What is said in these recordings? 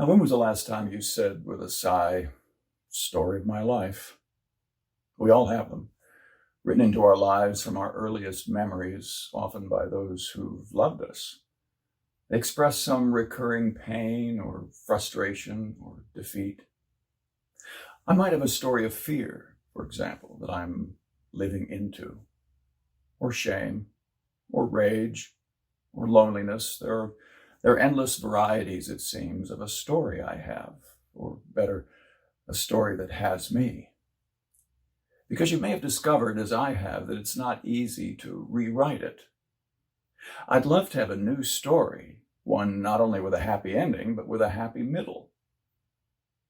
Now, when was the last time you said with a sigh, "Story of my life"? We all have them, written into our lives from our earliest memories, often by those who've loved us. They express some recurring pain or frustration or defeat. I might have a story of fear, for example, that I'm living into, or shame, or rage, or loneliness. There are endless varieties, it seems, of a story I have, or better, a story that has me. Because you may have discovered, as I have, that it's not easy to rewrite it. I'd love to have a new story, one not only with a happy ending, but with a happy middle.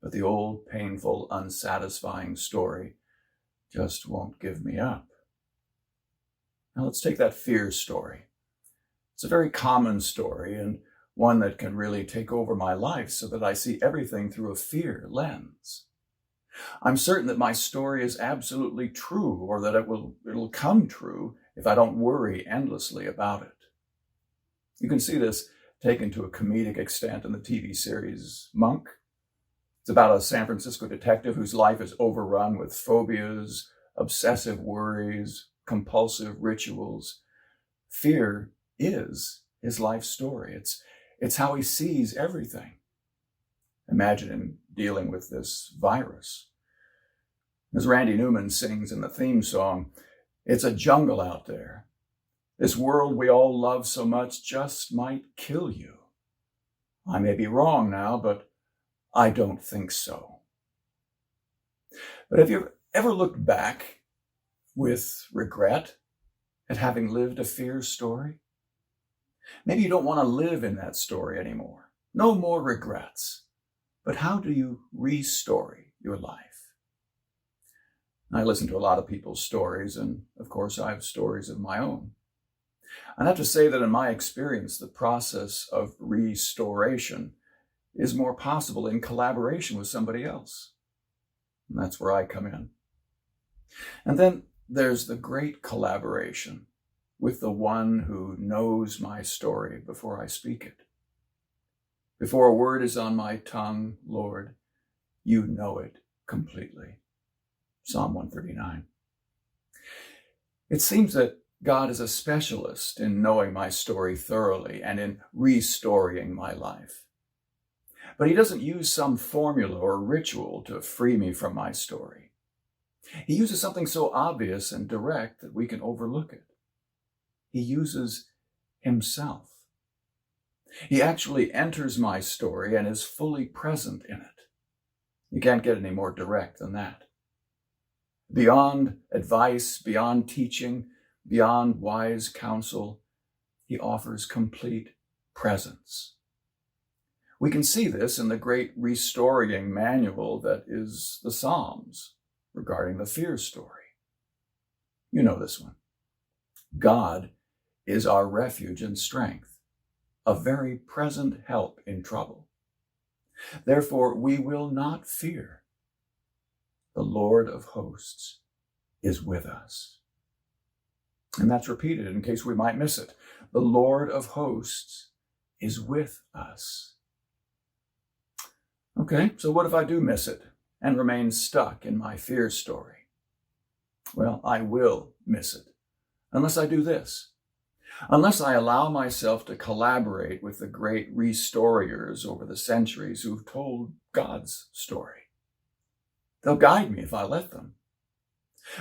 But the old, painful, unsatisfying story just won't give me up. Now let's take that fear story. It's a very common story and one that can really take over my life so that I see everything through a fear lens. I'm certain that my story is absolutely true, or that it'll come true if I don't worry endlessly about it. You can see this taken to a comedic extent in the TV series Monk. It's about a San Francisco detective whose life is overrun with phobias, obsessive worries, compulsive rituals. Fear is his life story. It's how he sees everything. Imagine him dealing with this virus. As Randy Newman sings in the theme song, "It's a jungle out there. This world we all love so much just might kill you. I may be wrong now, but I don't think so." But have you ever looked back with regret at having lived a fear story? Maybe you don't want to live in that story anymore. No more regrets. But how do you restory your life? I listen to a lot of people's stories, and of course I have stories of my own. I have to say that in my experience, the process of restoration is more possible in collaboration with somebody else. And that's where I come in. And then there's the great collaboration with the one who knows my story before I speak it. Before a word is on my tongue, Lord, you know it completely. Psalm 139. It seems that God is a specialist in knowing my story thoroughly and in restoring my life. But he doesn't use some formula or ritual to free me from my story. He uses something so obvious and direct that we can overlook it. He uses himself. He actually enters my story and is fully present in it. You can't get any more direct than that. Beyond advice, beyond teaching, beyond wise counsel, he offers complete presence. We can see this in the great restoring manual that is the Psalms regarding the fear story. You know this one. God is our refuge and strength, a very present help in trouble. Therefore, we will not fear. The Lord of hosts is with us. And that's repeated in case we might miss it. The Lord of hosts is with us. Okay, so what if I do miss it and remain stuck in my fear story? Well, I will miss it unless I do this. Unless I allow myself to collaborate with the great restorers over the centuries who've told God's story. They'll guide me if I let them.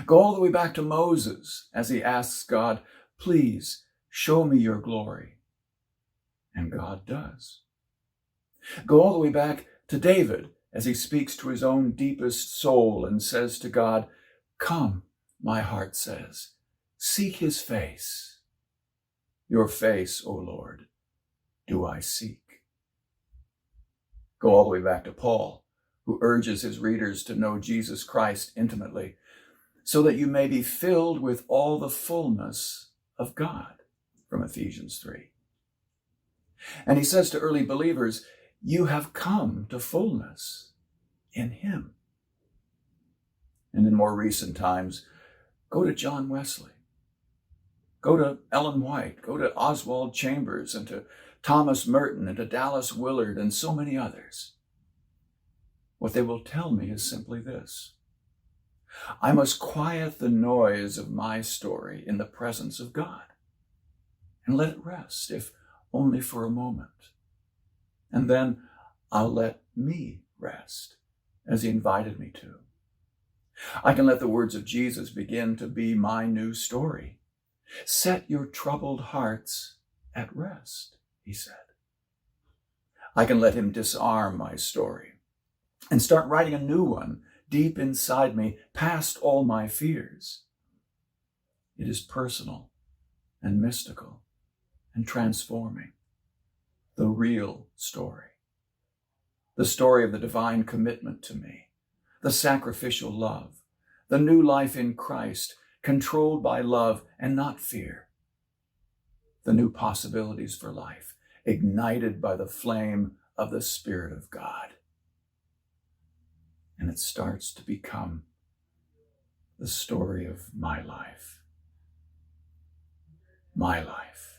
Go all the way back to Moses as he asks God, "Please show me your glory." And God does. Go all the way back to David as he speaks to his own deepest soul and says to God, "Come," my heart says, "seek his face. Your face, O Lord, do I seek." Go all the way back to Paul, who urges his readers to know Jesus Christ intimately, so that you may be filled with all the fullness of God, from Ephesians 3. And he says to early believers, you have come to fullness in him. And in more recent times, go to John Wesley. Go to Ellen White, go to Oswald Chambers, and to Thomas Merton, and to Dallas Willard, and so many others. What they will tell me is simply this: I must quiet the noise of my story in the presence of God and let it rest, if only for a moment. And then I'll let me rest as he invited me to. I can let the words of Jesus begin to be my new story. Set your troubled hearts at rest, he said. I can let him disarm my story and start writing a new one deep inside me, past all my fears. It is personal and mystical and transforming. The real story. The story of the divine commitment to me, the sacrificial love, the new life in Christ, controlled by love and not fear. The new possibilities for life, ignited by the flame of the Spirit of God. And it starts to become the story of my life. My life.